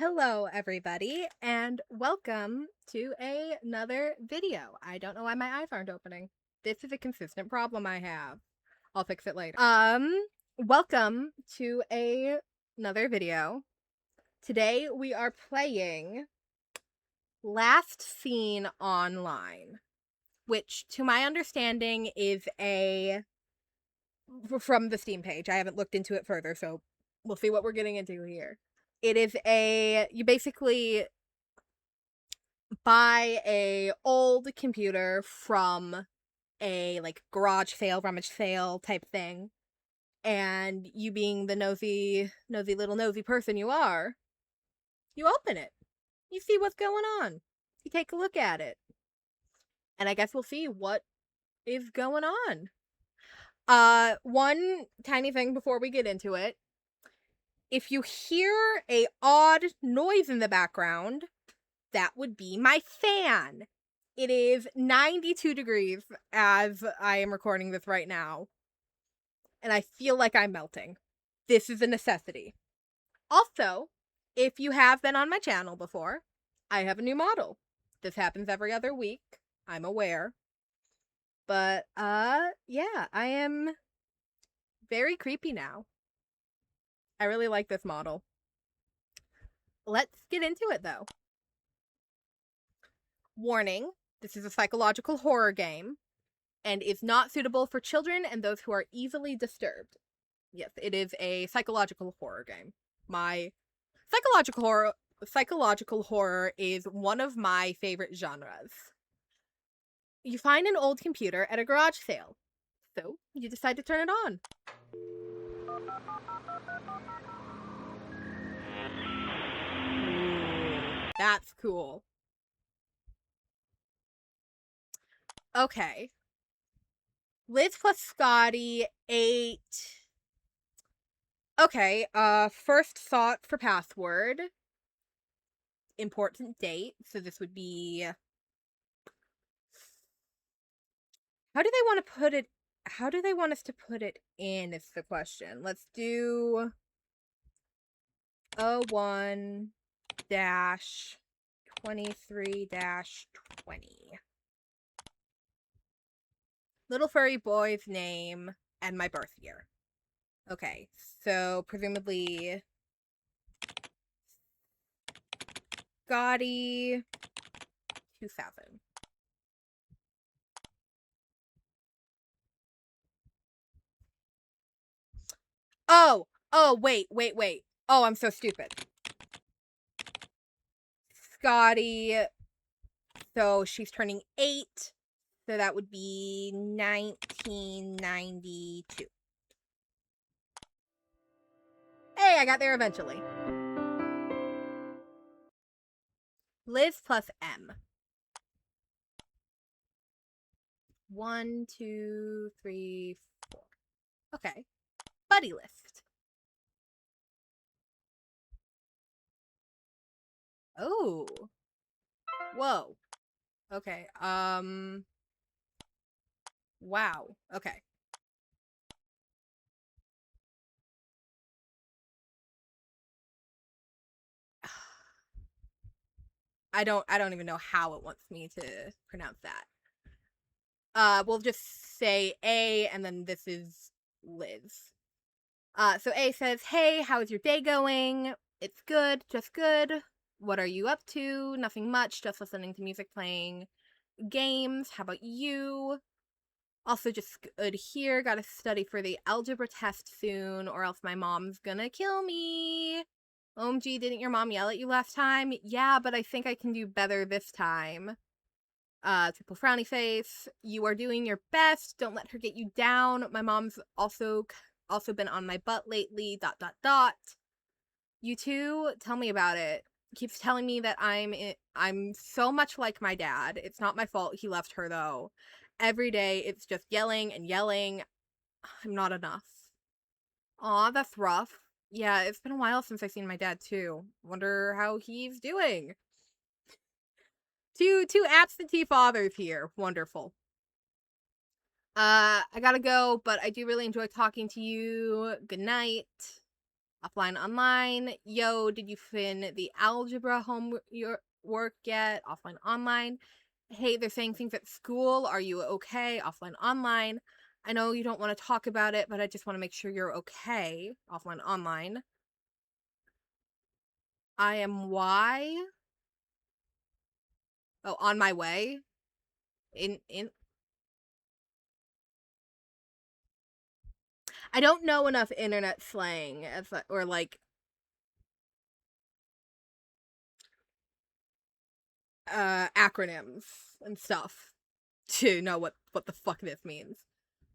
Hello everybody, and welcome to another video. I don't know why my eyes aren't opening. This is a consistent problem I have. I'll fix it later. Welcome to another video. Today we are playing Last Seen Online, which to my understanding is from the Steam page. I haven't looked into it further, so we'll see what we're getting into here. It is you basically buy a old computer from a garage sale, rummage sale type thing, and you being the nosy little nosy person you are, you open it. You see what's going on. You take a look at it. And I guess we'll see what is going on. One tiny thing before we get into it. If you hear a odd noise in the background, that would be my fan. It is 92 degrees as I am recording this right now, and I feel like I'm melting. This is a necessity. Also, if you have been on my channel before, I have a new model. This happens every other week, I'm aware. But, yeah, I am very creepy now. I really like this model. Let's get into it, though. Warning, this is a psychological horror game, and is not suitable for children and those who are easily disturbed. Yes, it is a psychological horror game. My psychological horror is one of my favorite genres. You find an old computer at a garage sale, so you decide to turn it on. Ooh, that's cool. Okay. Liz plus Scotty, 8. Okay, first thought for password. Important date, so this would be... How do they want to put it? How do they want us to put it in is the question. Let's do 01-23-20. Little furry boy's name and my birth year. Okay, so presumably Scotty 2000. Oh, wait. Oh, I'm so stupid. Scotty, so she's turning 8, so that would be 1992. Hey, I got there eventually. Liz plus M. 1, 2, 3, 4. Okay. Buddy list. Oh. Whoa. Okay. Wow. Okay. I don't even know how it wants me to pronounce that. We'll just say A, and then this is Liz. So A says, "Hey, how's your day going? It's good, just good. What are you up to? Nothing much, just listening to music, playing games. How about you? Also just good here. Gotta study for the algebra test soon, or else my mom's gonna kill me. OMG, didn't your mom yell at you last time? Yeah, but I think I can do better this time. Triple frowny face. You are doing your best. Don't let her get you down. My mom's also been on my butt lately. ... You too? Tell me about it. Keeps telling me that I'm so much like my dad. It's not my fault he left her though. Every day it's just yelling and yelling. I'm not enough. Aw, that's rough. Yeah, it's been a while since I've seen my dad too. Wonder how he's doing. Two absentee fathers here. Wonderful. I gotta go, but I do really enjoy talking to you. Good night. Offline, online. Yo, did you fin the algebra homework yet? Offline, online. Hey, they're saying things at school. Are you okay? Offline, online. I know you don't want to talk about it, but I just want to make sure you're okay. Offline, online. I am why? Oh, on my way. In. I don't know enough internet slang or like acronyms and stuff to know what the fuck this means.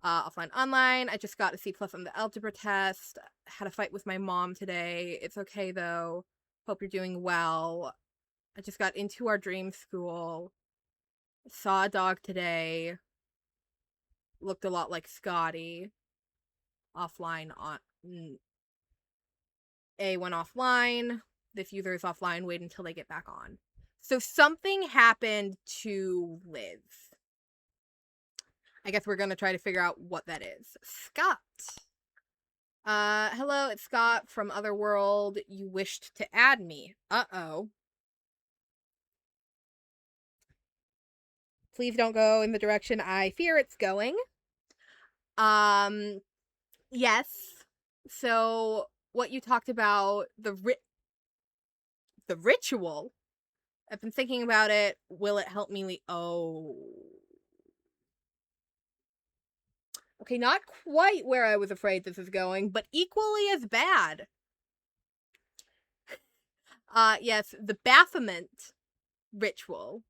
Offline, online. I just got a C plus on the algebra test. Had a fight with my mom today. It's okay though. Hope you're doing well. I just got into our dream school. Saw a dog today. Looked a lot like Scotty. Offline, on. A went offline. This user is offline. Wait until they get back on. So something happened to Liz. I guess we're gonna try to figure out what that is. Scott. Hello, it's Scott from Otherworld. You wished to add me. Uh-oh. Please don't go in the direction I fear it's going. Yes. So what you talked about, the ritual. I've been thinking about it. Will it help me? Oh. Okay, not quite where I was afraid this is going, but equally as bad. Yes, the Baphomet ritual.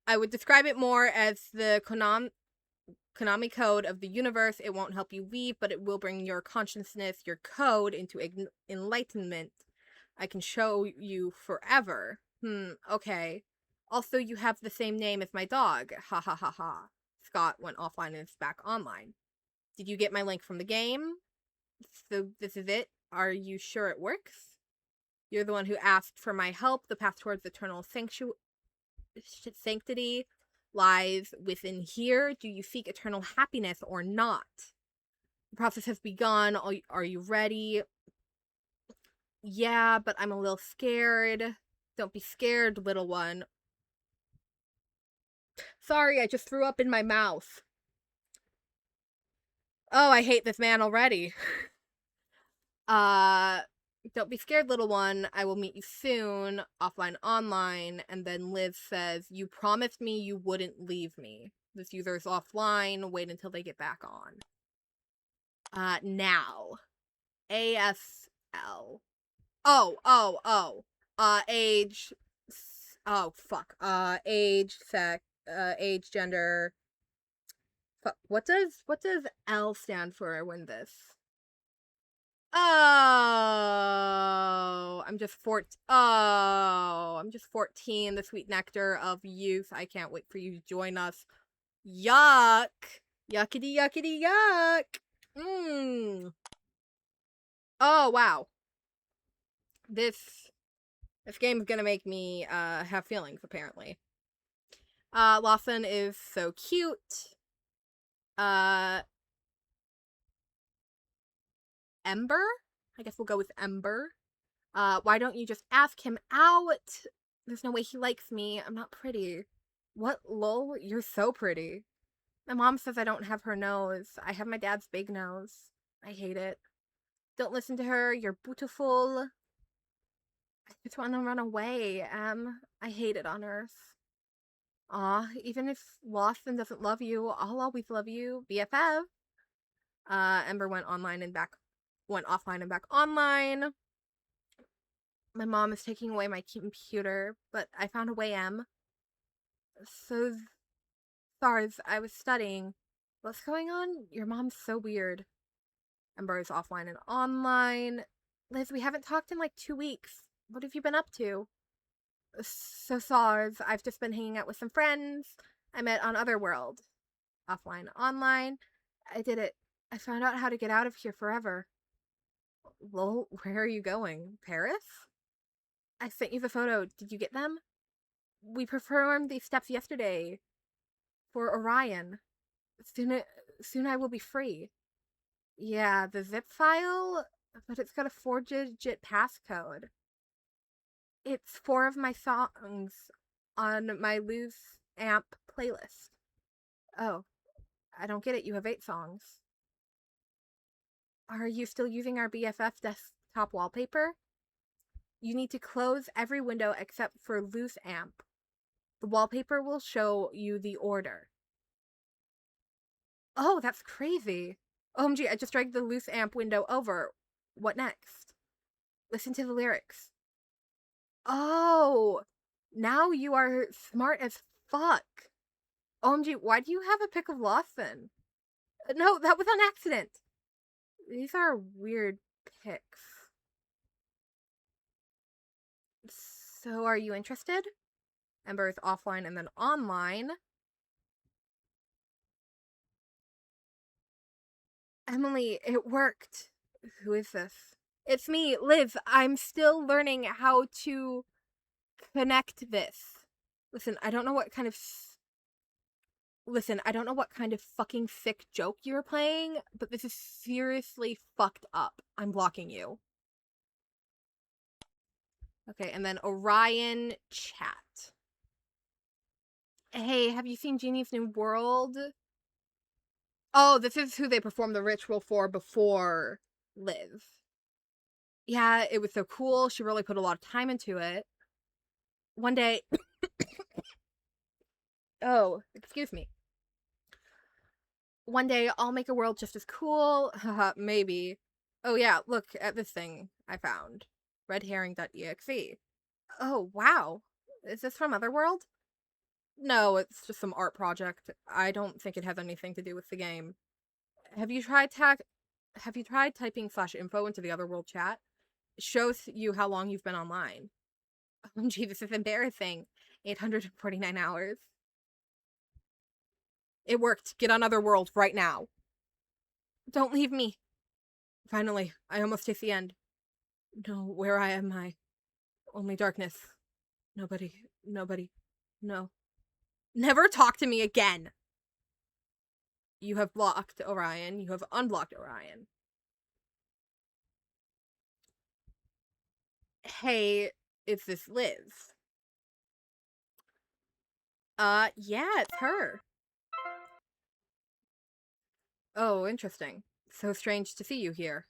I would describe it more as the Konami code of the universe. It won't help you leave, but it will bring your consciousness, your code, into enlightenment. I can show you forever. Okay. Also, you have the same name as my dog. Ha ha ha ha. Scott went offline and is back online. Did you get my link from the game? So this is it? Are you sure it works? You're the one who asked for my help. The path towards eternal sanctity lies within here. Do you seek eternal happiness or not? The process has begun. Are you ready? Yeah, but I'm a little scared. Don't be scared, little one. Sorry, I just threw up in my mouth. Oh, I hate this man already. Don't be scared, little one. I will meet you soon, offline, online. And then Liz says, you promised me you wouldn't leave me. This user is offline. Wait until they get back on. Now. ASL. Age. Oh, fuck. Age, gender. Fuck. What does L stand for when this? Oh, I'm just 14, the sweet nectar of youth. I can't wait for you to join us. Yuck. Yuckity yuckity yuck. Oh, wow. This game is gonna make me have feelings, apparently. Lawson is so cute. Ember? I guess we'll go with Ember. Why don't you just ask him out? There's no way he likes me. I'm not pretty. What, lol? You're so pretty. My mom says I don't have her nose. I have my dad's big nose. I hate it. Don't listen to her. You're beautiful. I just want to run away, I hate it on Earth. Aw, even if Lawson doesn't love you, I'll always love you. BFF. Ember went offline and back online. My mom is taking away my computer, but I found a way, So, SARS, I was studying. What's going on? Your mom's so weird. Ember is offline and online. Liz, we haven't talked in like 2 weeks. What have you been up to? So, SARS, I've just been hanging out with some friends I met on Otherworld. Offline, online. I did it. I found out how to get out of here forever. Lol, where are you going? Paris? I sent you the photo. Did you get them? We performed these steps yesterday for Orion. Soon I will be free. Yeah, the zip file? But it's got a 4-digit passcode. It's 4 of my songs on my Loose Amp playlist. Oh, I don't get it. You have 8 songs. Are you still using our BFF desktop wallpaper? You need to close every window except for Loose Amp. The wallpaper will show you the order. Oh, that's crazy. OMG, I just dragged the Loose Amp window over. What next? Listen to the lyrics. Oh, now you are smart as fuck. OMG, why do you have a pick of Lawson? No, that was on accident. These are weird picks. So, are you interested? Ember is offline and then online. Emily, it worked. Who is this? It's me, Liv. I'm still learning how to connect this. Listen, I don't know what kind of fucking sick joke you're playing, but this is seriously fucked up. I'm blocking you. Okay, and then Orion chat. Hey, have you seen Genie's New World? Oh, this is who they performed the ritual for before Liv. Yeah, it was so cool. She really put a lot of time into it. One day... Oh, excuse me. One day I'll make a world just as cool. Haha, maybe. Oh yeah, look at this thing I found. Redherring.exe. Oh, wow. Is this from Otherworld? No, it's just some art project. I don't think it has anything to do with the game. Have you tried typing /info into the Otherworld chat? It shows you how long you've been online. OMG, this is embarrassing. 849 hours. It worked. Get on Otherworld right now. Don't leave me. Finally, I almost hit the end. No, where I am I? Only darkness. Nobody. No. Never talk to me again! You have blocked Orion. You have unblocked Orion. Hey, is this Liz? Yeah, it's her. Oh, interesting. So strange to see you here.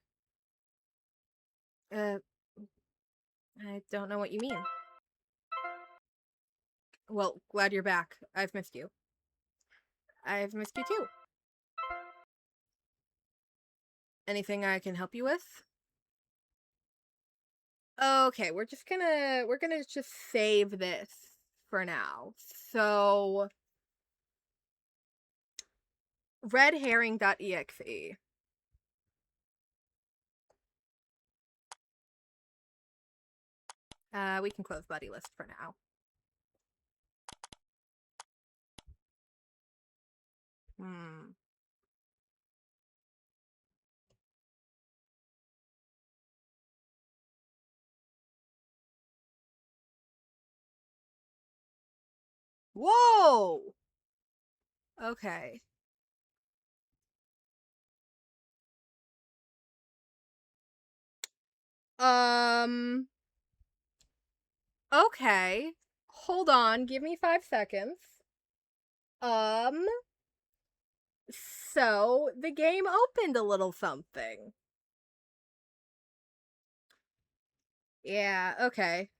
I don't know what you mean. Well, glad you're back. I've missed you. I've missed you too. Anything I can help you with? Okay, we're gonna just save this for now. So, redherring.exe. We can close buddy list for now. Whoa! Okay. Okay. Hold on, give me 5 seconds. So the game opened a little something. Yeah, okay.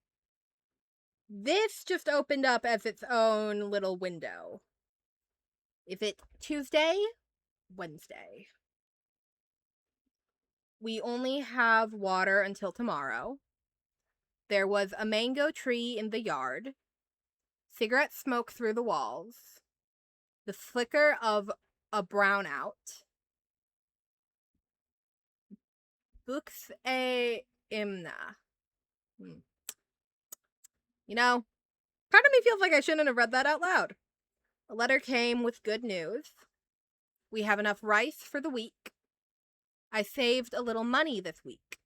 This just opened up as its own little window. Is it Tuesday? Wednesday. We only have water until tomorrow. There was a mango tree in the yard. Cigarette smoke through the walls. The flicker of a brownout. Books a imna. You know, part of me feels like I shouldn't have read that out loud. A letter came with good news. We have enough rice for the week. I saved a little money this week.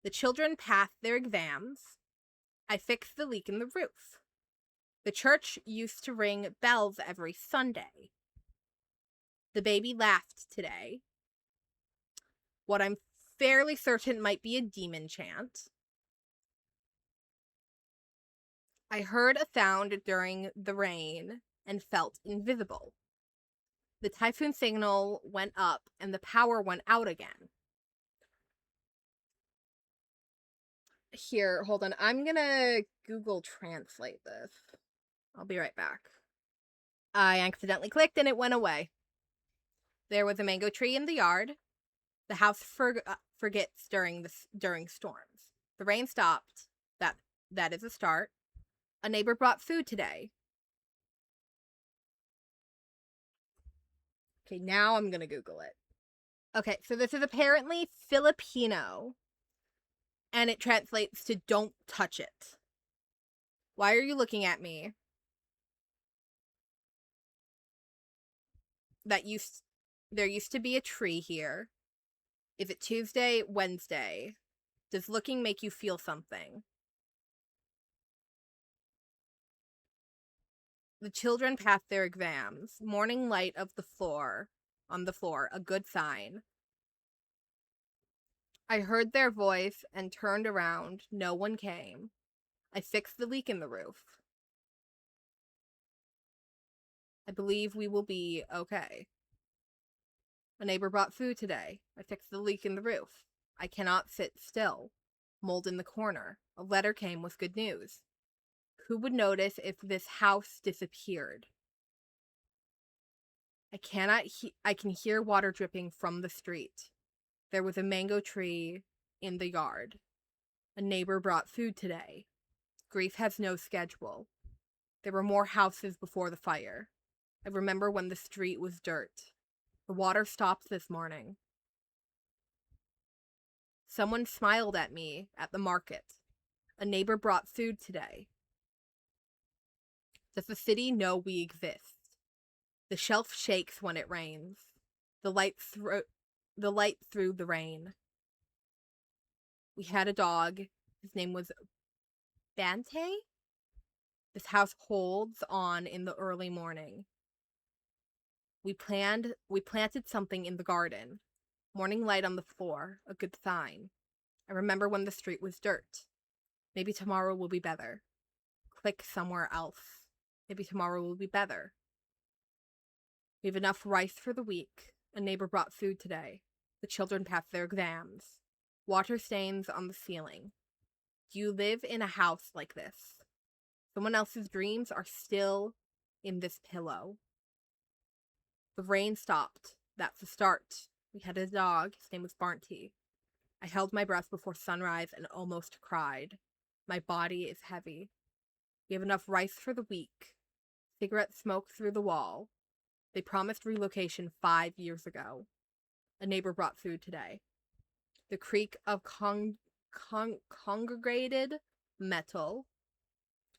The children passed their exams. I fixed the leak in the roof. The church used to ring bells every Sunday. The baby laughed today. What I'm fairly certain might be a demon chant. I heard a sound during the rain and felt invisible. The typhoon signal went up and the power went out again. Here, hold on. I'm gonna Google Translate this. I'll be right back. I accidentally clicked and it went away. There was a mango tree in the yard. The house forgets during storms. The rain stopped. That is a start. A neighbor brought food today. Okay, now I'm gonna Google it. Okay, so this is apparently Filipino, and it translates to "don't touch it." Why are you looking at me? There used to be a tree here. Is it Tuesday, Wednesday? Does looking make you feel something? The children passed their exams. Morning light on the floor, a good sign. I heard their voice and turned around. No one came. I fixed the leak in the roof. I believe we will be okay. A neighbor brought food today. I fixed the leak in the roof. I cannot sit still. Mold in the corner. A letter came with good news. Who would notice if this house disappeared? I can hear water dripping from the street. There was a mango tree in the yard. A neighbor brought food today. Grief has no schedule. There were more houses before the fire. I remember when the street was dirt. The water stopped this morning. Someone smiled at me at the market. A neighbor brought food today. Does the city know we exist? The shelf shakes when it rains. The light through the rain. We had a dog. His name was Bante. This house holds on in the early morning. We planted something in the garden. Morning light on the floor, a good sign. I remember when the street was dirt. Maybe tomorrow will be better. Click somewhere else. Maybe tomorrow will be better. We have enough rice for the week. A neighbor brought food today. The children passed their exams. Water stains on the ceiling. Do you live in a house like this? Someone else's dreams are still in this pillow. The rain stopped. That's the start. We had a dog. His name was Barnty. I held my breath before sunrise and almost cried. My body is heavy. We have enough rice for the week. Cigarette smoke through the wall. They promised relocation 5 years ago. A neighbor brought food today. The creak of congregated metal.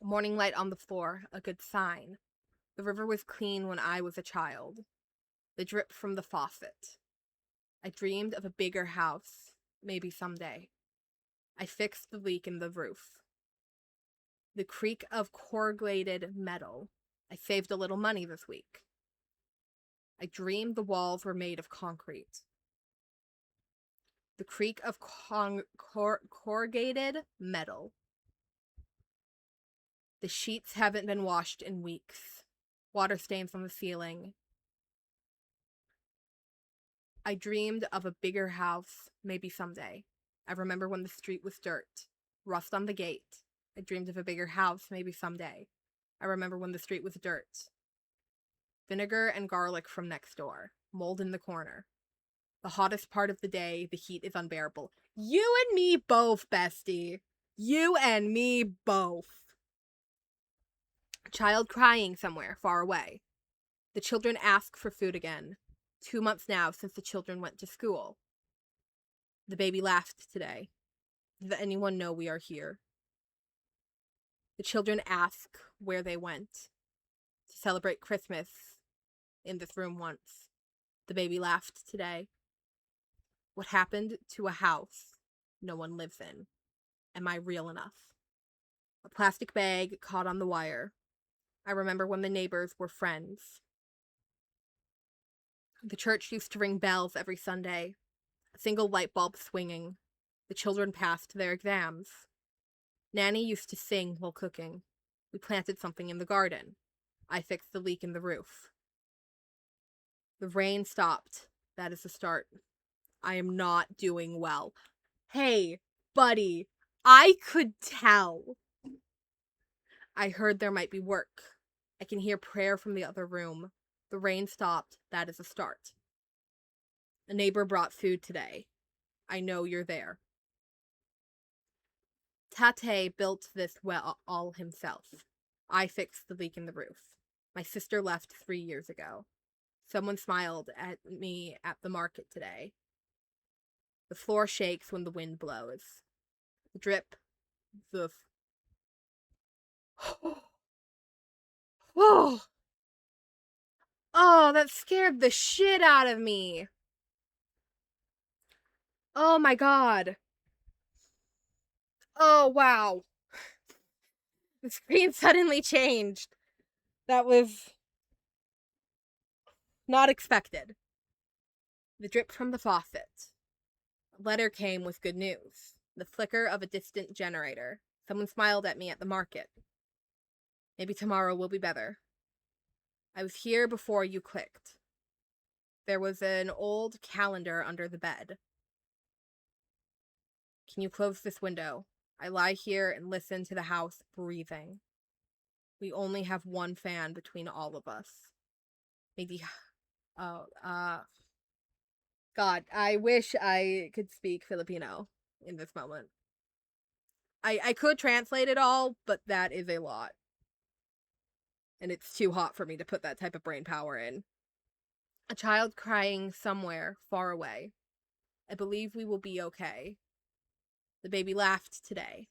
Morning light on the floor, a good sign. The river was clean when I was a child. The drip from the faucet. I dreamed of a bigger house, maybe someday. I fixed the leak in the roof. The creak of corrugated metal. I saved a little money this week. I dreamed the walls were made of concrete. The creak of corrugated metal. The sheets haven't been washed in weeks. Water stains on the ceiling. I dreamed of a bigger house, maybe someday. I remember when the street was dirt. Rust on the gate. I dreamed of a bigger house, maybe someday. I remember when the street was dirt. Vinegar and garlic from next door. Mold in the corner. The hottest part of the day, the heat is unbearable. You and me both, bestie. You and me both. A child crying somewhere far away. The children ask for food again. 2 months now since the children went to school. The baby laughed today. Does anyone know we are here? The children ask where they went to celebrate Christmas in this room once. The baby laughed today. What happened to a house no one lives in? Am I real enough? A plastic bag caught on the wire. I remember when the neighbors were friends. The church used to ring bells every Sunday. A Single light bulb swinging. The children passed their exams. Nanny used to sing while cooking. We planted something in the garden. I fixed the leak in the roof. The rain stopped. That is the start. I am not doing well. Hey, buddy, I could tell. I heard there might be work. I can hear prayer from the other room. The rain stopped. That is a start. A neighbor brought food today. I know you're there. Tate built this well all himself. I fixed the leak in the roof. My sister left 3 years ago. Someone smiled at me at the market today. The floor shakes when the wind blows. The drip, the... Oh! Oh, that scared the shit out of me. Oh my god. Oh, wow. The screen suddenly changed. That was not expected. The drip from the faucet. A letter came with good news. The flicker of a distant generator. Someone smiled at me at the market. Maybe tomorrow will be better. I was here before you clicked. There was an old calendar under the bed. Can you close this window? I lie here and listen to the house breathing. We only have one fan between all of us. Maybe... God, I wish I could speak Filipino in this moment. I could translate it all, but that is a lot. And it's too hot for me to put that type of brain power in. A child crying somewhere far away. I believe we will be okay. The baby laughed today.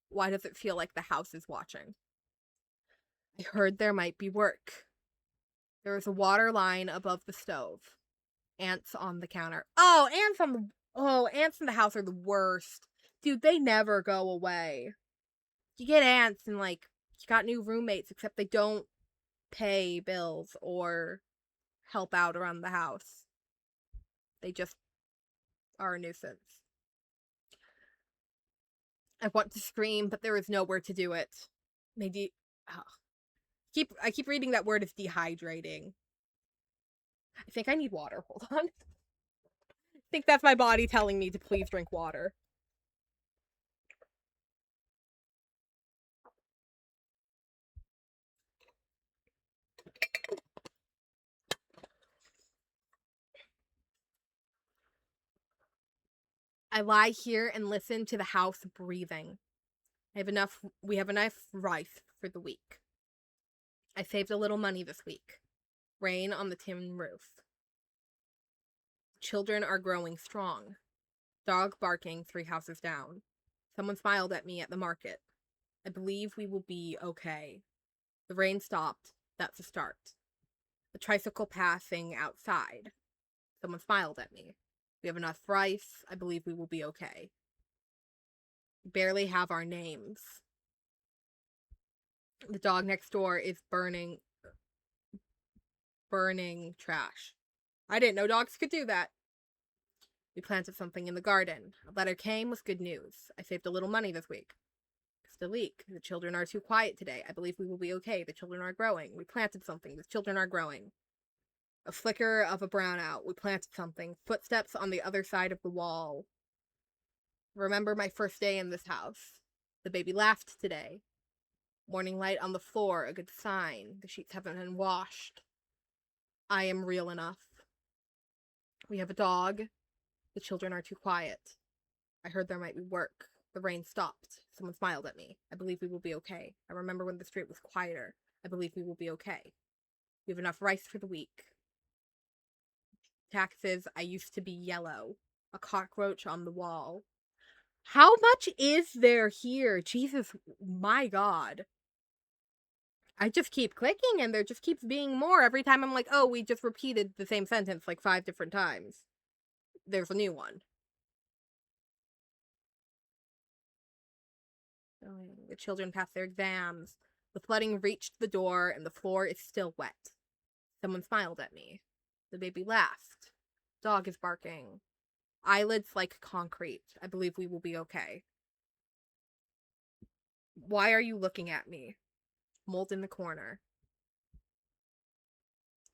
Why does it feel like the house is watching? I heard there might be work. There is a water line above the stove. Ants on the counter. Oh, ants in the house are the worst. Dude, they never go away. You get ants and, like, you got new roommates, except they don't pay bills or help out around the house. They just are a nuisance. I want to scream, but there is nowhere to do it. Maybe... Oh. I keep reading that word as dehydrating. I think I need water. Hold on. I think that's my body telling me to please drink water. I lie here and listen to the house breathing. We have enough rice for the week. I saved a little money this week. Rain on the tin roof. Children are growing strong. Dog barking 3 houses down. Someone smiled at me at the market. I believe we will be okay. The rain stopped. That's a start. The tricycle passing outside. Someone smiled at me. We have enough rice. I believe we will be okay. We barely have our names. The dog next door is burning trash. I didn't know dogs could do that. We planted something in the garden. A letter came with good news. I saved a little money this week. It's the leak. The children are too quiet today. I believe we will be okay. The children are growing. We planted something. The children are growing. A flicker of a brownout. We planted something. Footsteps on the other side of the wall. Remember my first day in this house. The baby laughed today. Morning light on the floor, a good sign. The sheets haven't been washed. I am real enough. We have a dog. The children are too quiet. I heard there might be work. The rain stopped. Someone smiled at me. I believe we will be okay. I remember when the street was quieter. I believe we will be okay. We have enough rice for the week. Taxes, I used to be yellow. A cockroach on the wall. How much is there here? Jesus, my God. I just keep clicking and there just keeps being more. Every time I'm like, oh, we just repeated the same sentence like 5 different times. There's a new one. The children passed their exams. The flooding reached the door and the floor is still wet. Someone smiled at me. The baby laughed. Dog is barking. Eyelids like concrete. I believe we will be okay. Why are you looking at me? Mold in the corner.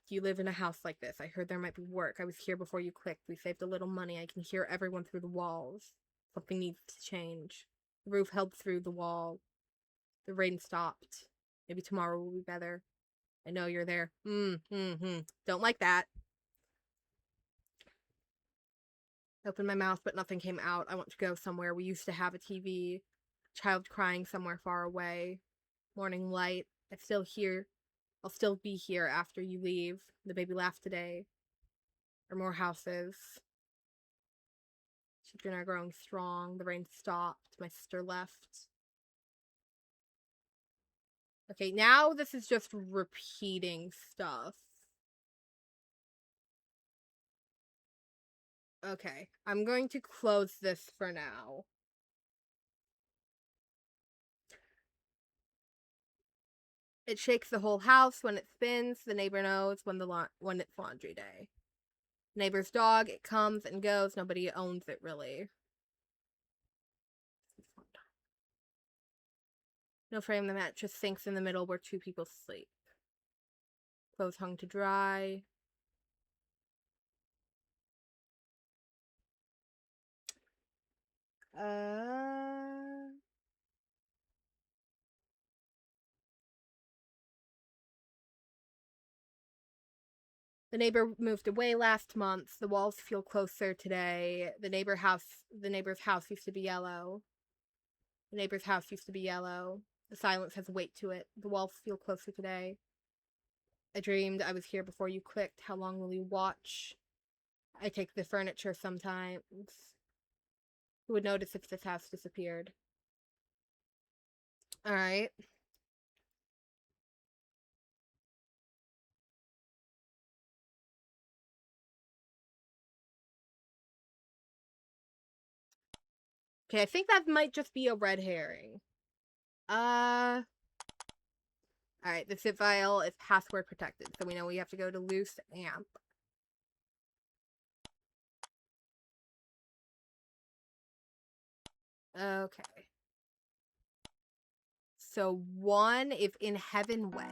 You live in a house like this. I heard there might be work. I was here before you clicked. We saved a little money. I can hear everyone through the walls. Something needs to change. The roof held through the wall. The rain stopped. Maybe tomorrow will be better. I know you're there. Don't like that. I opened my mouth, but nothing came out. I want to go somewhere. We used to have a TV. Child crying somewhere far away. Morning light. I'll still be here after you leave. The baby laughed today. Or more houses. Children are growing strong. The rain stopped. My sister left. Okay, now this is just repeating stuff. Okay, I'm going to close this for now. It shakes the whole house when it spins. The neighbor knows when it's laundry day. Neighbor's dog, it comes and goes. Nobody owns it, really. No frame, the mattress sinks in the middle where two people sleep. Clothes hung to dry. The neighbor moved away last month. The walls feel closer today. The neighbor's house used to be yellow. The neighbor's house used to be yellow. The silence has weight to it. The walls feel closer today. I dreamed I was here before you clicked. How long will you watch? I take the furniture sometimes. Who would notice if this house disappeared? Alright. Okay, I think that might just be a red herring. Alright, the zip file is password protected, so we know we have to go to loose amp. Okay. So 1 is in Heaven Way.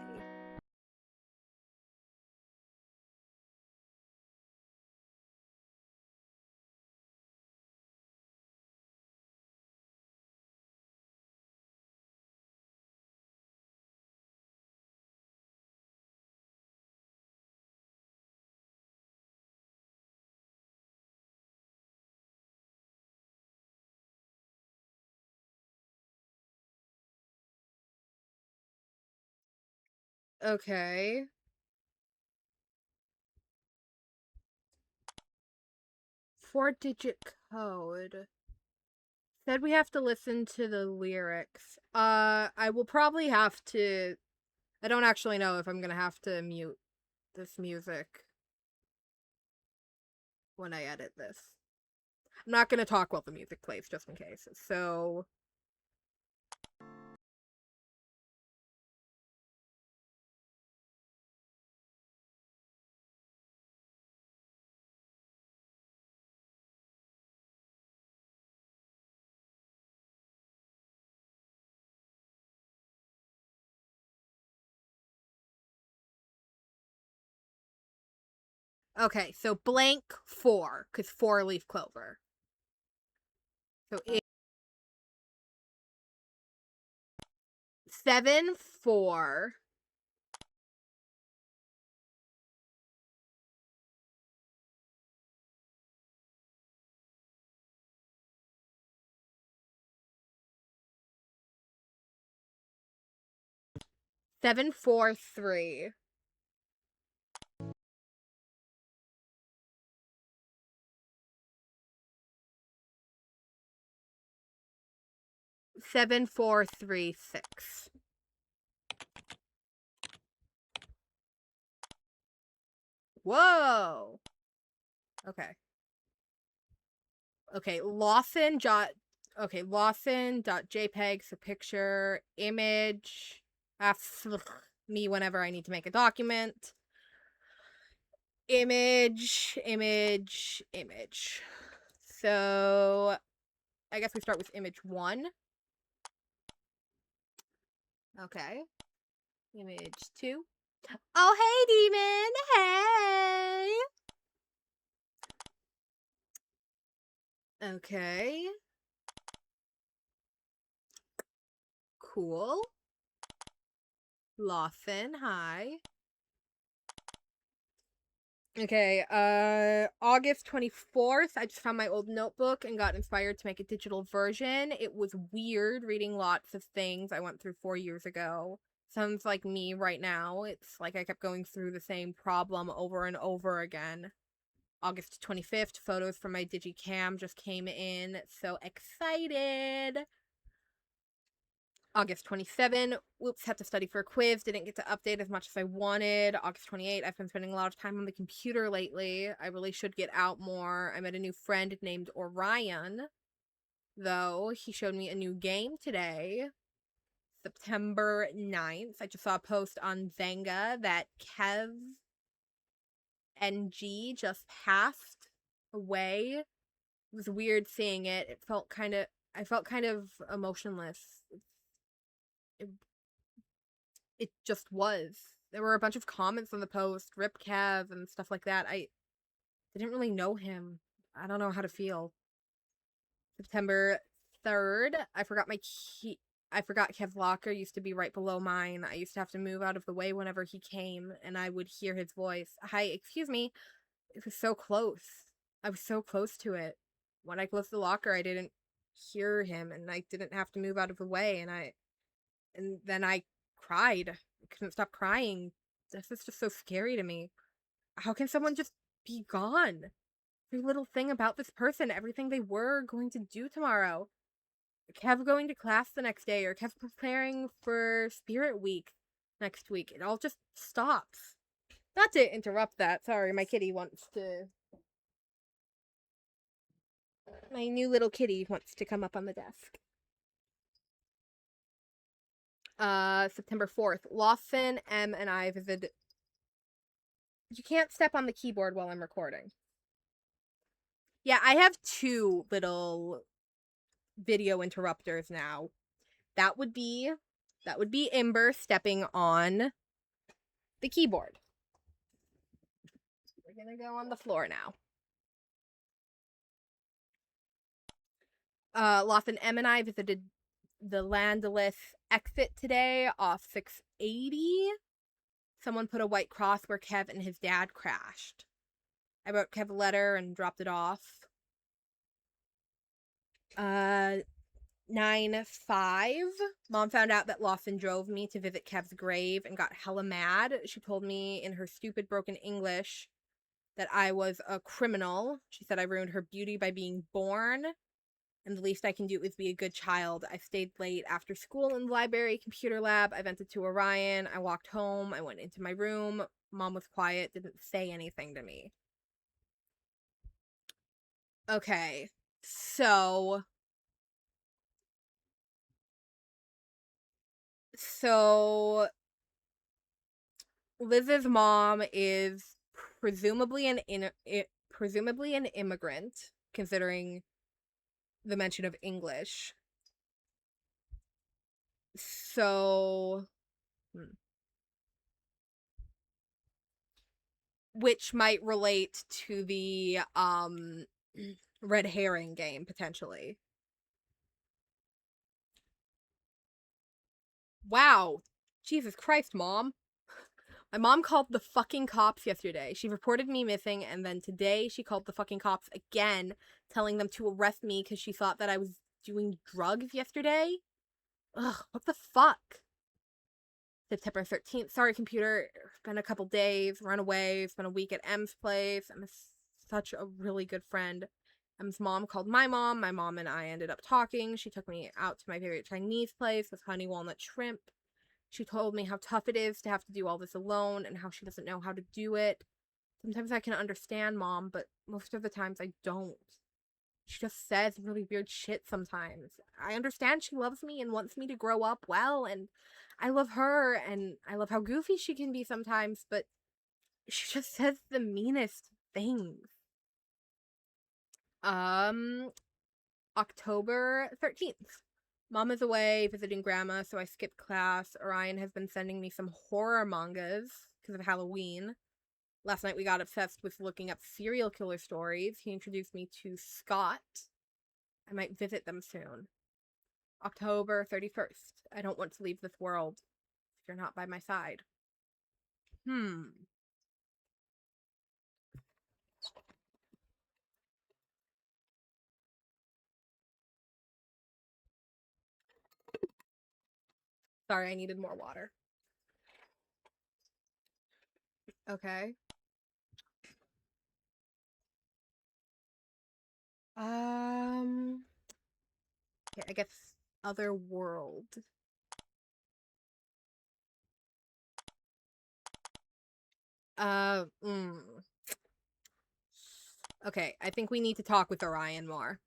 Okay. Four-digit code. Said we have to listen to the lyrics. I will probably have to... I don't actually know if I'm gonna have to mute this music when I edit this. I'm not gonna talk while the music plays, just in case. So... Okay, so blank 4, because 4-leaf clover. So 7, 4. 7, 4, 3. 7, 4, 3, 6. Whoa! Okay. Okay, Lawson.jpg, so picture, image, asks me whenever I need to make a document. Image. So I guess we start with image 1. Okay. Image 2. Oh, hey, demon. Hey. Okay. Cool. Lawson, hi. Okay, August 24th, I just found my old notebook and got inspired to make a digital version. It was weird reading lots of things I went through 4 years ago. Sounds like me right now. It's like I kept going through the same problem over and over again. August 25th, photos from my Digicam just came in. So excited! August 27, whoops, had to study for a quiz, didn't get to update as much as I wanted. August 28, I've been spending a lot of time on the computer lately. I really should get out more. I met a new friend named Orion, though. He showed me a new game today. September 9th, I just saw a post on Zanga that Kev NG just passed away. It was weird seeing it. I felt kind of emotionless. It It just was. There were a bunch of comments on the post, Rip Kev and stuff like that. I didn't really know him. I don't know how to feel. September 3rd, I forgot my key. I forgot Kev's locker used to be right below mine. I used to have to move out of the way whenever he came, and I would hear his voice. Hi, excuse me. It was so close. I was so close to it. When I closed the locker, I didn't hear him, and I didn't have to move out of the way, and then I cried. I couldn't stop crying. This is just so scary to me. How can someone just be gone? Every little thing about this person, everything they were going to do tomorrow. Kev going to class the next day, or Kev preparing for Spirit Week next week. It all just stops. Not to interrupt that. Sorry, my kitty wants to... My new little kitty wants to come up on the desk. September 4th. Lawson, M, and I visited... You can't step on the keyboard while I'm recording. Yeah, I have 2 little video interrupters now. That would be Ember stepping on the keyboard. We're gonna go on the floor now. Lawson, M, and I visited the Landless exit today off 680. Someone put a white cross where Kev and his dad crashed. I wrote Kev a letter and dropped it off. 9-5. Mom found out that Lawson drove me to visit Kev's grave and got hella mad. She told me in her stupid broken English that I was a criminal. She said I ruined her beauty by being born, and the least I can do is be a good child. I stayed late after school in the library computer lab. I vented to Orion. I walked home. I went into my room. Mom was quiet, didn't say anything to me. Okay, so Liz's mom is presumably an immigrant, considering the mention of English. So, which might relate to the red herring game potentially. Wow. Jesus Christ, Mom. My mom called the fucking cops yesterday. She reported me missing, and then today she called the fucking cops again, telling them to arrest me because she thought that I was doing drugs yesterday. Ugh, what the fuck? September 13th. Sorry, computer. It's been a couple days. Run away. Spent a week at M's place. I'm such a really good friend. M's mom called my mom. My mom and I ended up talking. She took me out to my favorite Chinese place with honey walnut shrimp. She told me how tough it is to have to do all this alone and how she doesn't know how to do it. Sometimes I can understand Mom, but most of the times I don't. She just says really weird shit sometimes. I understand she loves me and wants me to grow up well, and I love her, and I love how goofy she can be sometimes, but she just says the meanest things. October 13th. Mom is away visiting grandma, so I skipped class. Orion has been sending me some horror mangas because of Halloween. Last night we got obsessed with looking up serial killer stories. He introduced me to Scott. I might visit them soon. October 31st. I don't want to leave this world if you're not by my side. Sorry, I needed more water. Okay. Okay, I guess other world. Okay, I think we need to talk with Orion more.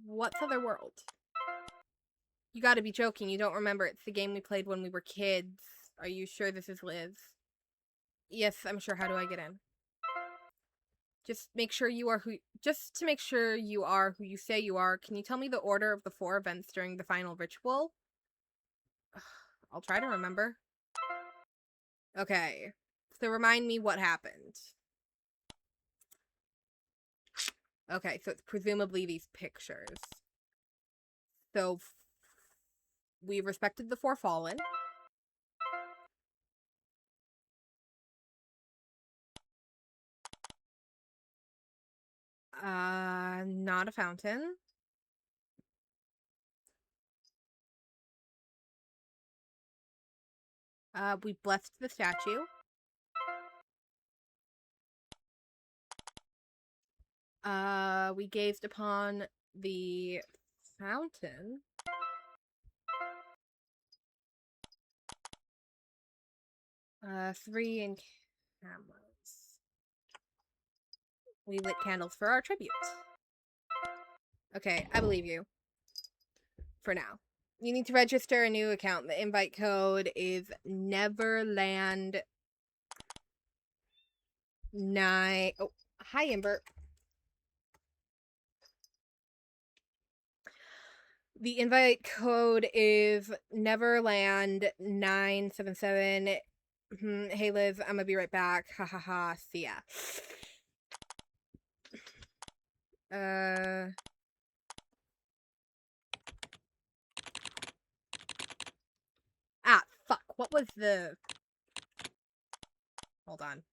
What's other world? You gotta be joking, you don't remember. It's the game we played when we were kids. Are you sure this is Liz? Yes, I'm sure. How do I get in? Just make sure you are who. Just to make sure you are who you say you are, can you tell me the order of the 4 events during the final ritual? I'll try to remember. Okay. So remind me what happened. Okay, so it's presumably these pictures. So we respected the 4 fallen. Not a fountain. We blessed the statue. We gazed upon the fountain. Three in cameras. We lit candles for our tribute. Okay, I believe you. For now. You need to register a new account. The invite code is Neverland 9. Oh, hi, Ember. The invite code is Neverland 977. Hey, Liz, I'm gonna be right back. Ha ha ha. See ya. Ah, fuck. What was the... Hold on.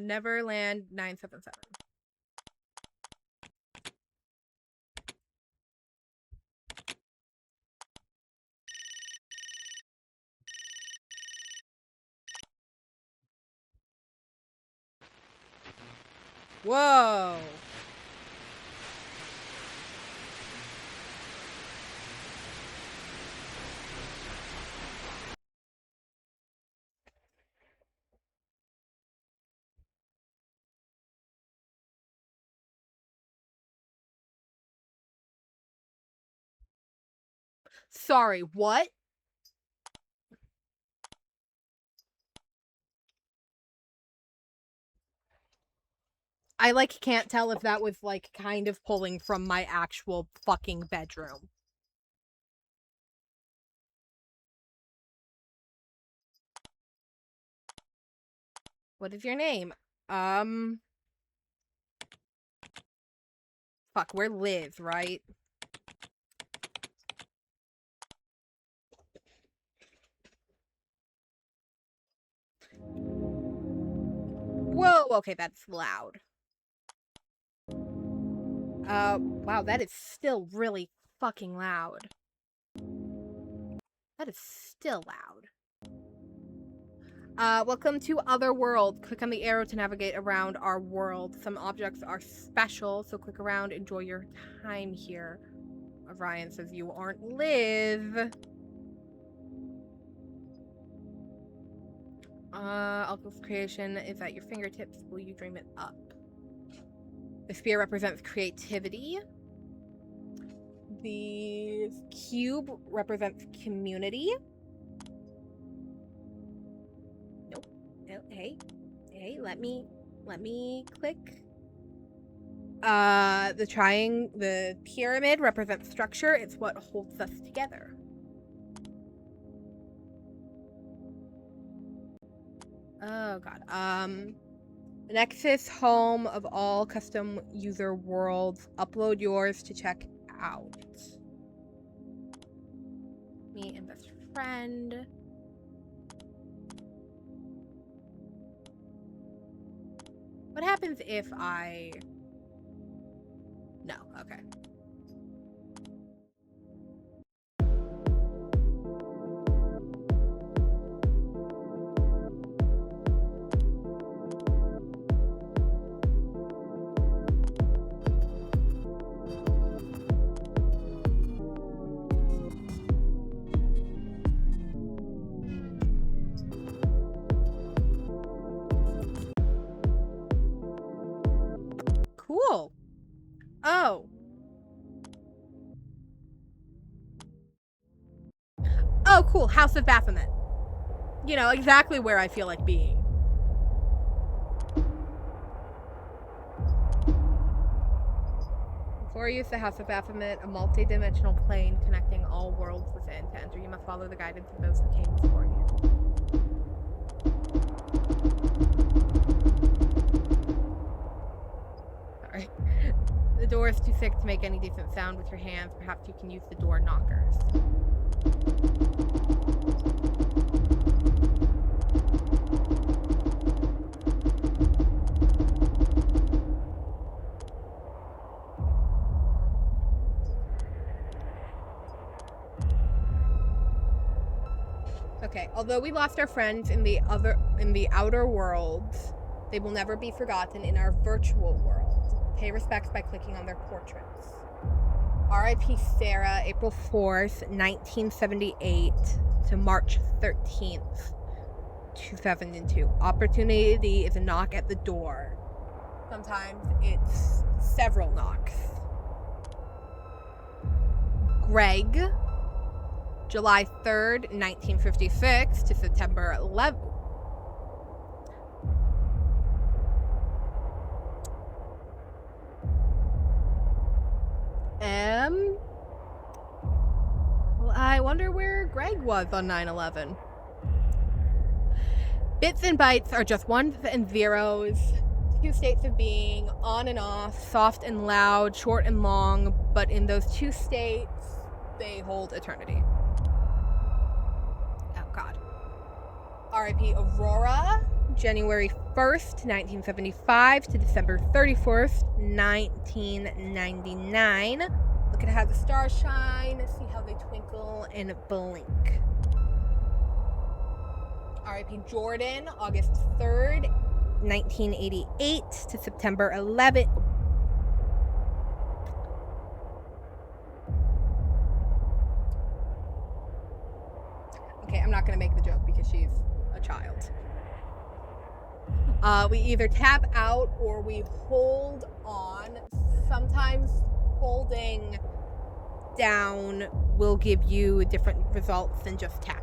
Neverland 977. Whoa. Sorry, what? I, like, can't tell if that was, like, kind of pulling from my actual fucking bedroom. What is your name? Fuck, we're Liz, right? Whoa, okay, that's loud. Wow, that is still really fucking loud. That is still loud. Welcome to Otherworld. Click on the arrow to navigate around our world. Some objects are special, so click around, enjoy your time here. Orion says you aren't Liv. Alchemist's creation is at your fingertips. Will you dream it up? The spear represents creativity. The cube represents community. let me click. The pyramid represents structure. It's what holds us together. Oh god. Nexus, home of all custom user worlds. Upload yours to check out. Me and best friend. What happens if I... No, okay. Cool. Oh. Oh, cool. House of Baphomet. You know, exactly where I feel like being. Before you use the House of Baphomet, a multi-dimensional plane connecting all worlds within. To enter, you must follow the guidance of those who came before you. Sorry. The door is too thick to make any decent sound with your hands. Perhaps you can use the door knockers. Okay, although we lost our friends in the outer worlds, they will never be forgotten in our virtual world. Pay respects by clicking on their portraits. R.I.P. Sarah, April 4th, 1978 to March 13th, 2002. Opportunity is a knock at the door. Sometimes it's several knocks. Greg, July 3rd, 1956 to September 11th. Well, I wonder where Greg was on 9/11. Bits and bytes are just ones and zeros, two states of being, on and off, soft and loud, short and long, but in those two states, they hold eternity. Oh, God. R.I.P. Aurora, January 1st, 1975 to December 31st, 1999. Look at how the stars shine, see how they twinkle and blink. R.I.P. Jordan, August 3rd, 1988 to September 11th. Okay, I'm not going to make the joke because she's a child. We either tap out or we hold on. Sometimes holding down will give you different results than just tapping.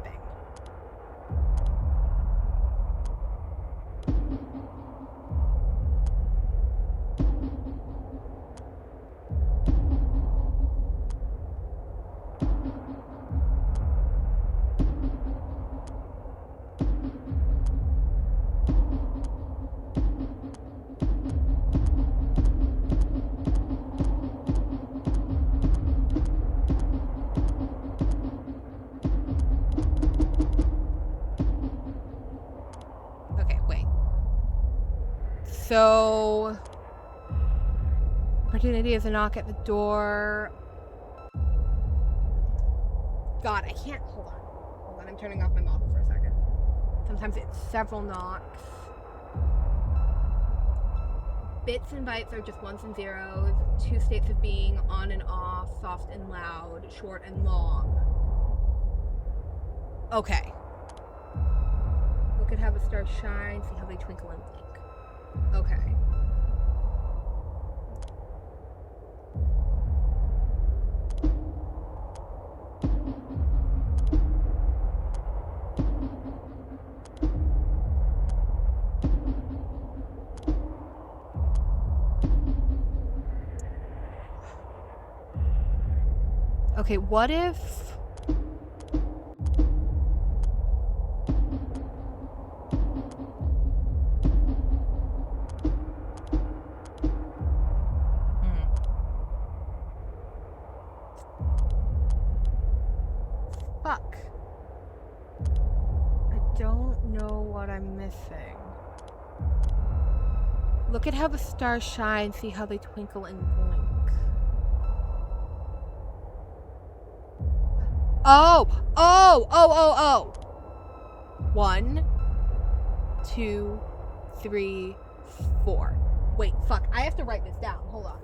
So, opportunity is a knock at the door. God, I can't. Hold on. I'm turning off my model for a second. Sometimes it's several knocks. Bits and bytes are just ones and zeros. Two states of being, on and off, soft and loud, short and long. Okay. Look at how the stars shine. See how they twinkle and blink. Okay. Okay, what if... Fuck. I don't know what I'm missing. Look at how the stars shine, see how they twinkle and blink. Oh! 1, 2, 3, 4. Wait, fuck. I have to write this down. Hold on.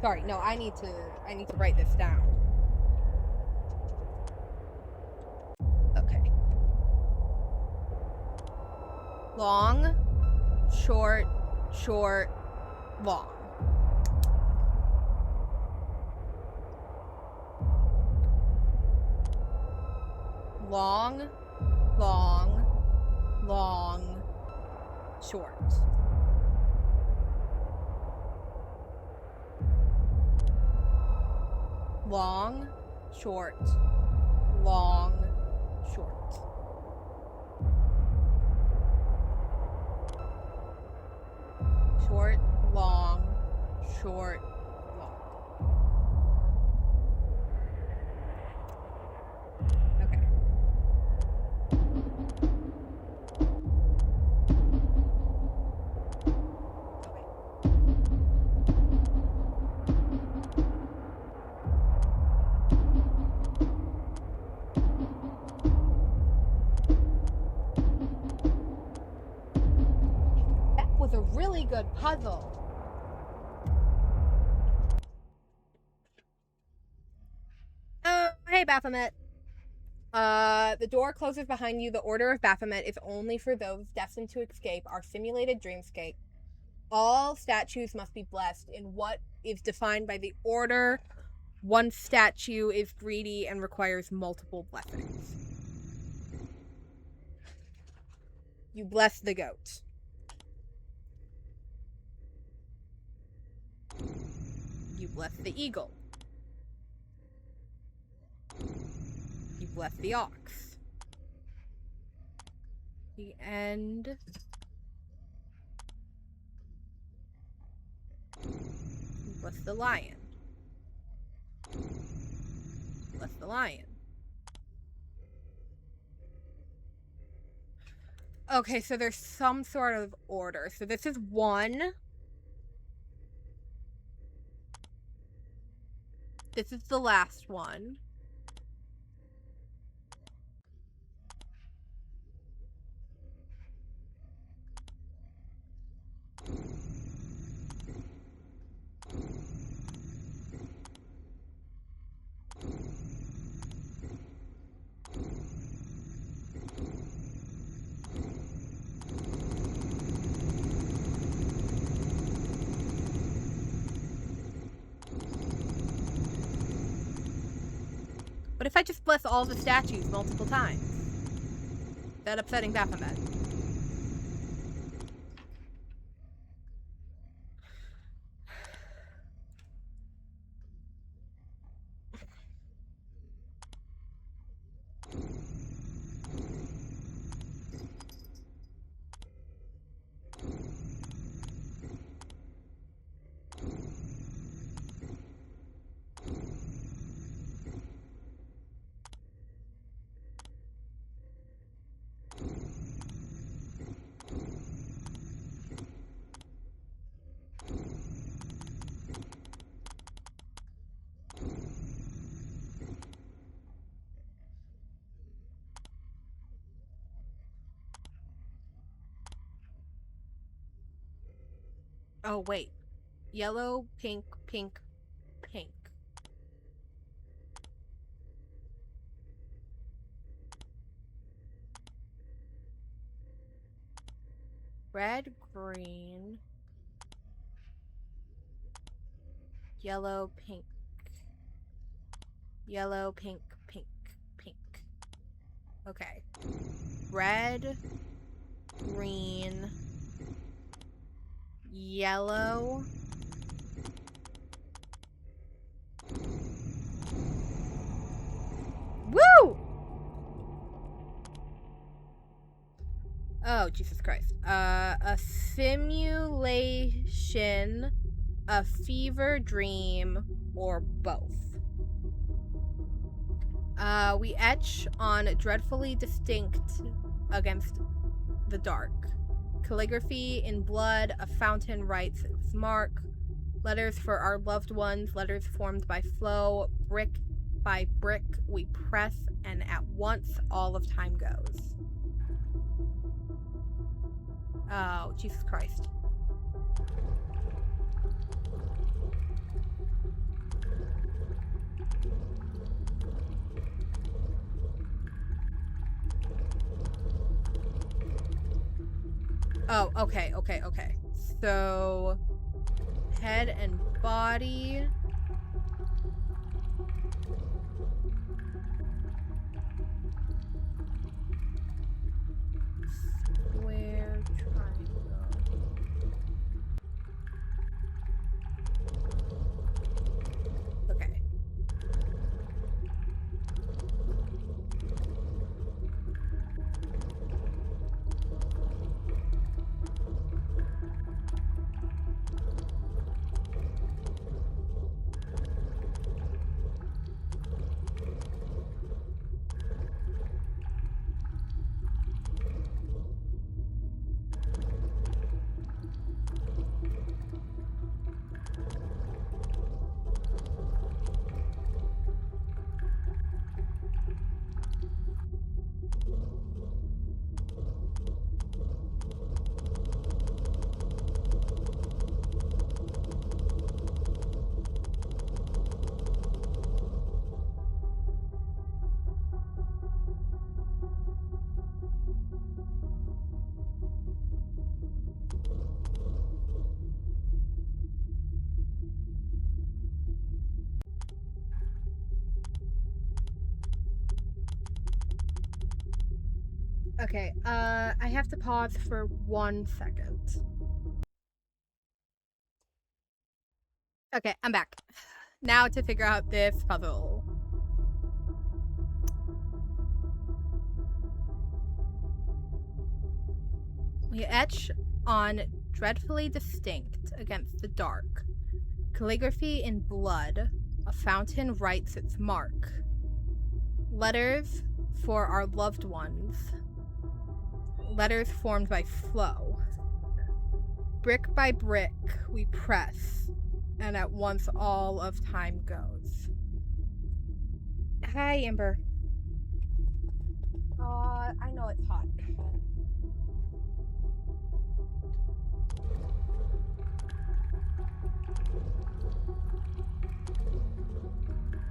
Sorry, no, I need to write this down. Okay. Long, short, short, long. Long, long, long, short. Long, short, long, short. Short, long, short, long. Okay. That was a really good puzzle. Hey, Baphomet. The door closes behind you. The Order of Baphomet is only for those destined to escape our simulated dreamscape. All statues must be blessed in what is defined by the Order. One statue is greedy and requires multiple blessings. You bless the goat. You bless the eagle. You bless the ox. The end. You bless the lion. Bless the lion. Okay, so there's some sort of order. So this is 1. This is the last one. But if I just bless all the statues multiple times? That upsetting Baphomet. Oh, wait. Yellow, pink, pink, pink. Red, green. Yellow, pink. Yellow, pink, pink, pink. Okay. Red, green, yellow, Oh, Jesus Christ. A simulation, a fever dream, or both. We etch on dreadfully distinct against the dark. Calligraphy in blood, a fountain writes its mark. Letters for our loved ones, letters formed by flow, brick by brick we press, and at once all of time goes. Oh, Jesus Christ. Oh, okay. So, head and body. Square, triangle. Okay. Okay, I have to pause for 1 second. Okay, I'm back. Now to figure out this puzzle. We etch on dreadfully distinct against the dark. Calligraphy in blood, a fountain writes its mark. Letters for our loved ones. Letters formed by flow. Brick by brick, we press, and at once all of time goes. Hi, Amber. I know it's hot.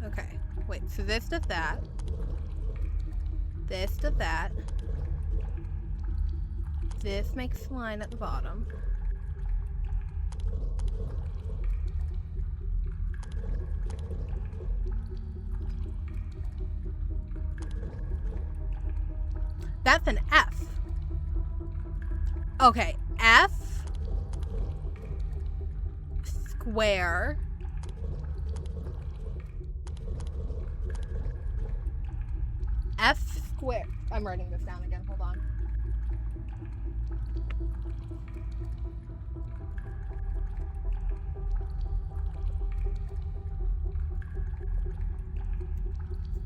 Okay, wait, so this does that. This does that. This makes a line at the bottom. That's an F. Okay, F square F square. I'm writing this down again. Hold on.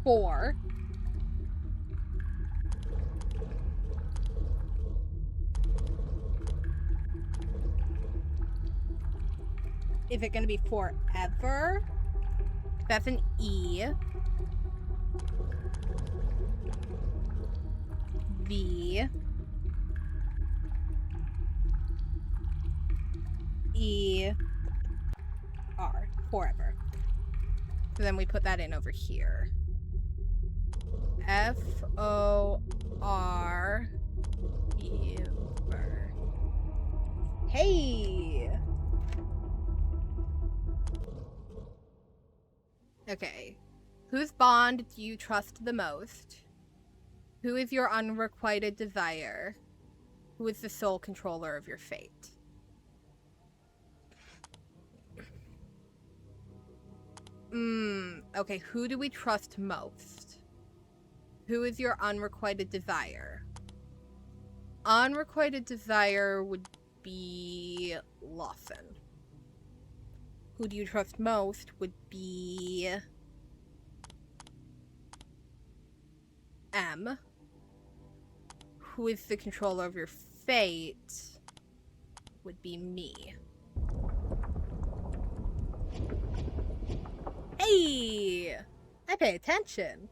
Four. Is it going to be forever? That's an E. V. E. R. Forever. So then we put that in over here. F-O-R. Ever. Hey! Okay. Whose bond do you trust the most? Who is your unrequited desire? Who is the sole controller of your fate? Okay, who do we trust most? Who is your unrequited desire? unrequited desire would be Lawson. Who do you trust most would be M. Who is the controller of your fate would be me. Hey! I pay attention.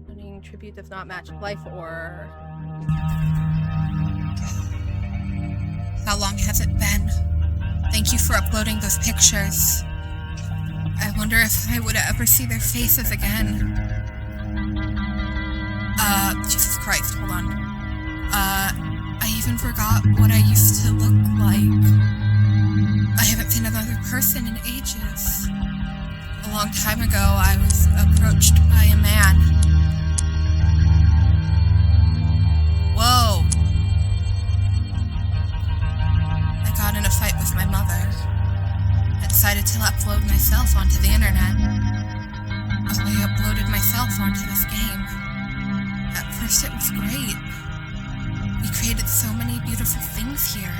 Donating tribute does not match life or... How long has it been? Thank you for uploading those pictures. I wonder if I would ever see their faces again. Jesus Christ, hold on. I even forgot what I used to look like. I haven't seen another person in ages. A long time ago, I was approached by a man. Whoa! I got in a fight with my mother. I decided to upload myself onto the internet. I uploaded myself onto this game. At first it was great. We created so many beautiful things here.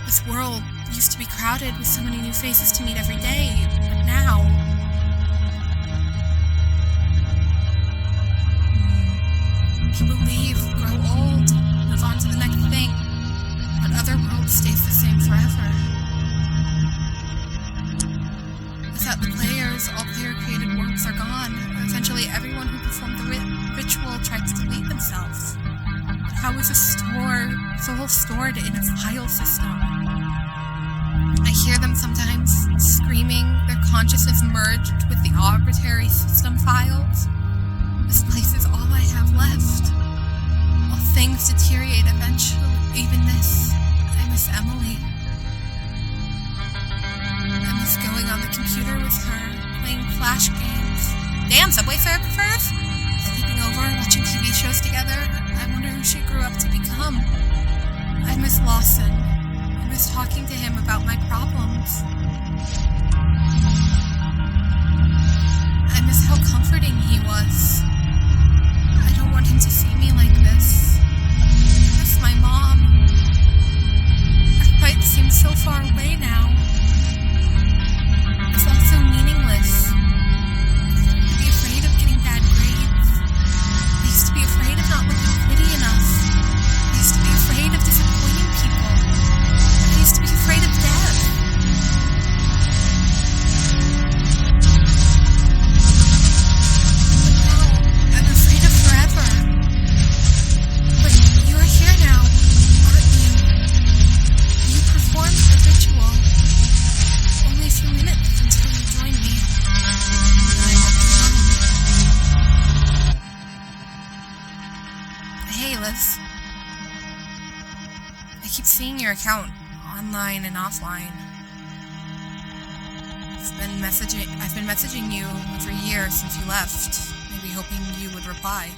This world used to be crowded with so many new faces to meet every day, but now... people leave, grow old, move on to the next thing, but Otherworld stays the same forever. Without the players, all player-created worlds are gone. Eventually, everyone who performed the ritual tried to delete themselves. But how is a soul stored in a file system? I hear them sometimes screaming, their consciousness merged with the arbitrary system files. This place is all I have left. All things deteriorate eventually. Even this. I miss Emily. I miss going on the computer with her, playing Flash games. Damn, Subway Surfers! Sleeping over, watching TV shows together. I wonder who she grew up to become. I miss Lawson. I miss talking to him about my problems. I miss how comforting he was. I don't want him to see me like this. I miss my mom. Our fight seems so far away now. It's all so meaningless. I used to be afraid of getting bad grades. I used to be afraid of not looking pretty enough. I used to be afraid of disappointing people. I used to be afraid of death. But now, I'm afraid of forever. But you're here now, aren't you? You performed the ritual. Only a few minutes until you join me. I won't be alone. Hey, Liz. I keep seeing your account, online and offline. I've been messaging you for years since you left, maybe hoping you would reply.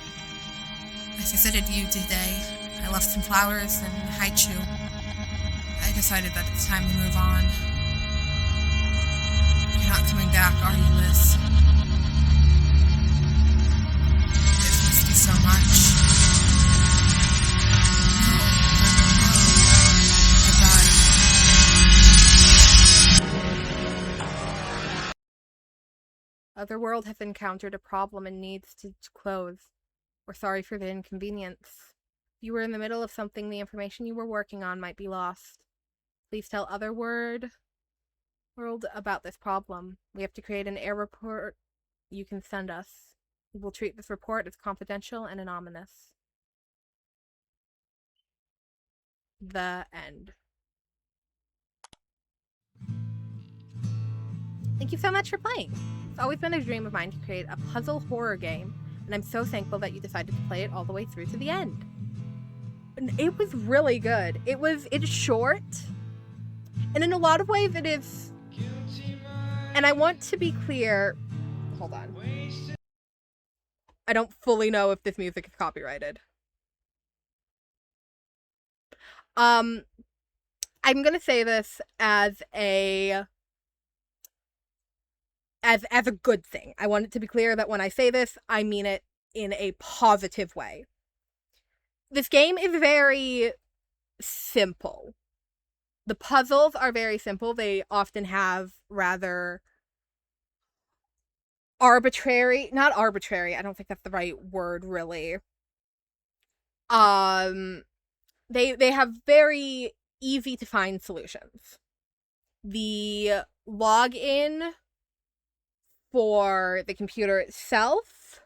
I visited you today. I left some flowers and haichu. I decided that it's time to move on. You're not coming back, are you, Liz? I've missed you so much. Otherworld has encountered a problem and needs to close. We're sorry for the inconvenience. If you were in the middle of something, the information you were working on might be lost. Please tell Otherworld about this problem. We have to create an error report you can send us. We will treat this report as confidential and anonymous. The end. Thank you so much for playing. It's always been a dream of mine to create a puzzle horror game, and I'm so thankful that you decided to play it all the way through to the end. And it was really good. It's short, and in a lot of ways it is, and I want to be clear, hold on. I don't fully know if this music is copyrighted. I'm gonna say this as a as a good thing. I want it to be clear that when I say this, I mean it in a positive way. This game is very simple. The puzzles are very simple. They often have rather not arbitrary, I don't think that's the right word really. They have very easy to find solutions. The login for the computer itself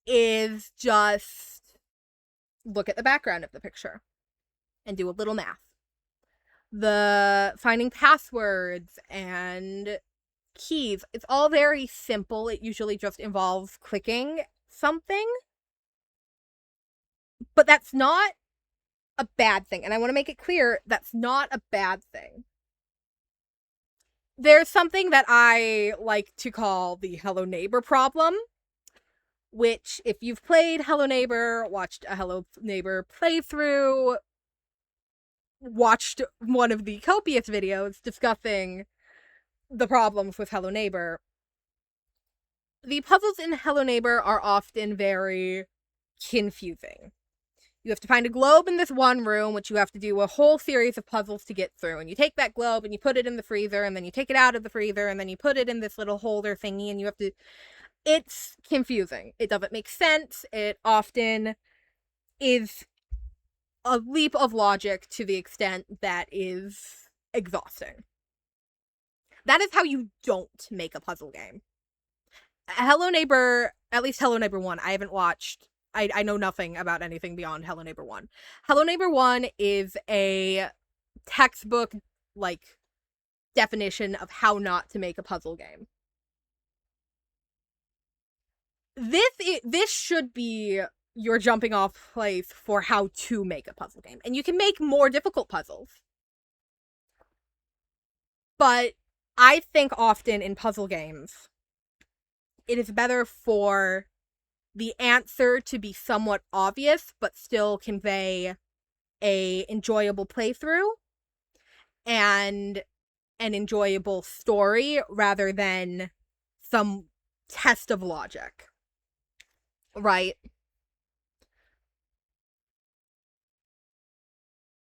is just look at the background of the picture and do a little math. The finding passwords and keys, it's all very simple. It usually just involves clicking something. But that's not a bad thing. And I want to make it clear, that's not a bad thing. There's something that I like to call the Hello Neighbor problem, which, if you've played Hello Neighbor, watched a Hello Neighbor playthrough, watched one of the copious videos discussing the problems with Hello Neighbor, the puzzles in Hello Neighbor are often very confusing. You have to find a globe in this one room, which you have to do a whole series of puzzles to get through. And you take that globe and you put it in the freezer, and then you take it out of the freezer, and then you put it in this little holder thingy, and you have to... It's confusing. It doesn't make sense. It often is a leap of logic to the extent that is exhausting. That is how you don't make a puzzle game. Hello Neighbor, at least Hello Neighbor 1, I haven't watched... I know nothing about anything beyond Hello Neighbor 1. Hello Neighbor 1 is a textbook, definition of how not to make a puzzle game. This should be your jumping off place for how to make a puzzle game. And you can make more difficult puzzles. But I think often in puzzle games, it is better for the answer to be somewhat obvious, but still convey a enjoyable playthrough and an enjoyable story rather than some test of logic. Right?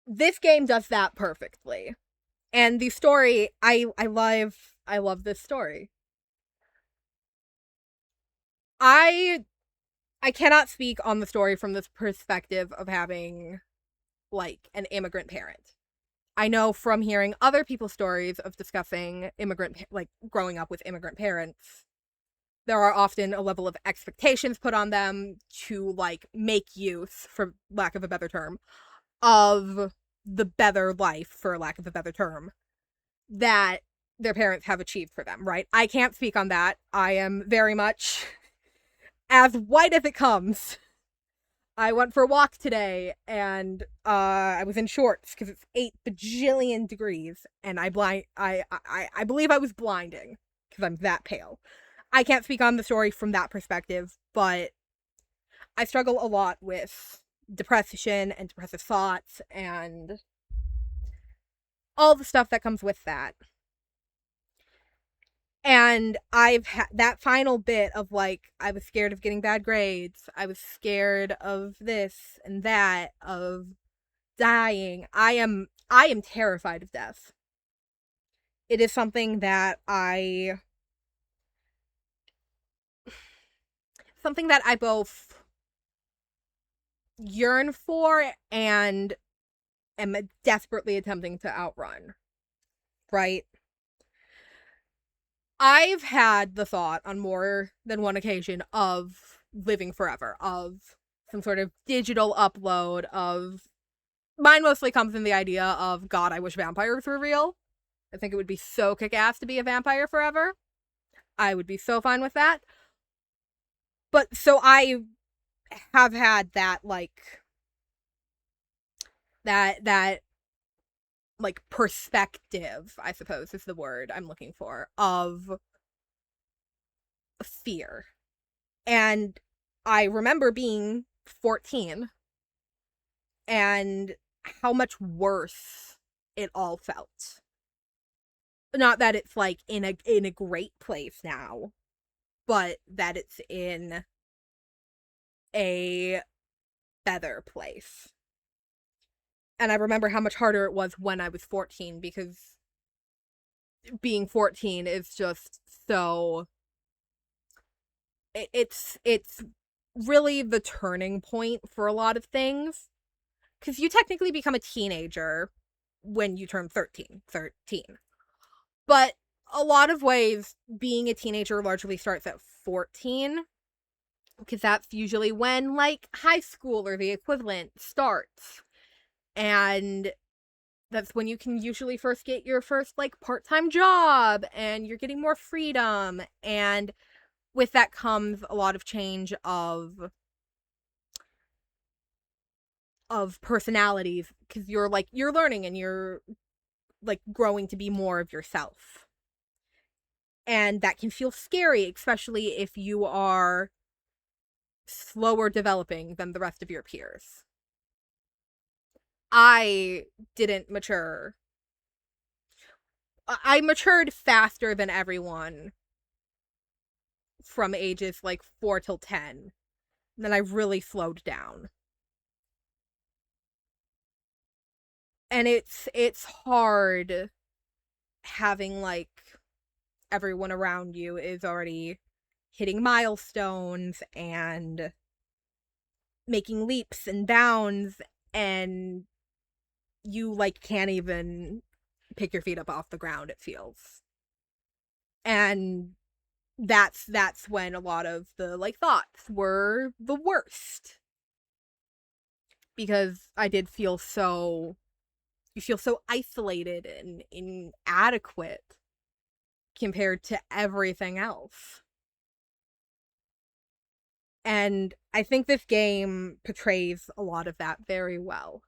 This game does that perfectly. And the story, I love this story. I cannot speak on the story from this perspective of having, an immigrant parent. I know from hearing other people's stories of discussing growing up with immigrant parents, there are often a level of expectations put on them to, make use, for lack of a better term, of the better life, for lack of a better term, that their parents have achieved for them, right? I can't speak on that. I am very much as white as it comes. I went for a walk today, and I was in shorts because it's 8 bajillion degrees, and I believe I was blinding because I'm that pale. I can't speak on the story from that perspective, but I struggle a lot with depression and depressive thoughts and all the stuff that comes with that. And I've had that final bit of I was scared of getting bad grades. I was scared of this and that, of dying. I am terrified of death. It is something that I both yearn for and am desperately attempting to outrun. Right? I've had the thought on more than one occasion of living forever, of some sort of digital upload of... Mine mostly comes in the idea of, God, I wish vampires were real. I think it would be so kick-ass to be a vampire forever. I would be so fine with that. But, so I have had that, perspective, I suppose is the word I'm looking for, of fear. And I remember being 14 and how much worse it all felt. Not that it's like in a great place now, but that it's in a better place. And I remember how much harder it was when I was 14, because being 14 is just so it's really the turning point for a lot of things, because you technically become a teenager when you turn 13. But a lot of ways, being a teenager largely starts at 14, because that's usually when, like, high school or the equivalent starts. And that's when you can usually first get your first, like, part-time job, and you're getting more freedom. And with that comes a lot of change of personalities, because you're learning and you're, like, growing to be more of yourself. And that can feel scary, especially if you are slower developing than the rest of your peers. I didn't mature. I matured faster than everyone from ages like 4 till 10. Then I really slowed down. And it's hard having, like, everyone around you is already hitting milestones and making leaps and bounds, and you, like, can't even pick your feet up off the ground, it feels. And that's when a lot of the, like, thoughts were the worst, because I did feel so you feel so isolated and inadequate compared to everything else. And I think this game portrays a lot of that very well.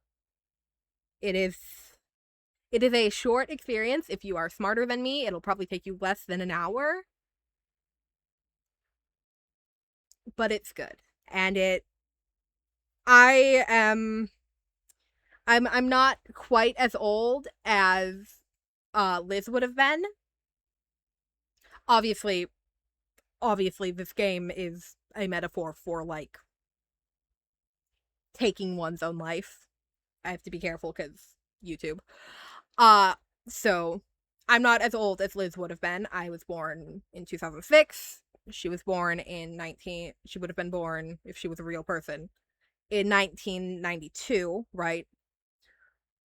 It is a short experience. If you are smarter than me, it'll probably take you less than an hour. But it's good. And I'm not quite as old as Liz would have been. Obviously this game is a metaphor for, like, taking one's own life. I have to be careful because YouTube. So I'm not as old as Liz would have been. I was born in 2006. She was born she would have been born, if she was a real person, in 1992, right?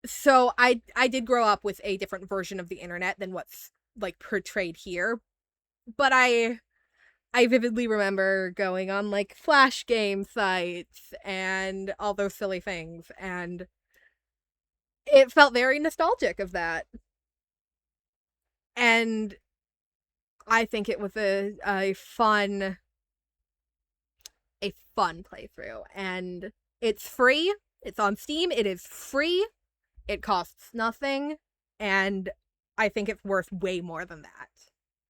So I did grow up with a different version of the internet than what's, like, portrayed here. But I vividly remember going on, like, Flash game sites and all those silly things, and it felt very nostalgic of that. And I think it was a fun playthrough. And it's free. It's on Steam. It is free. It costs nothing. And I think it's worth way more than that.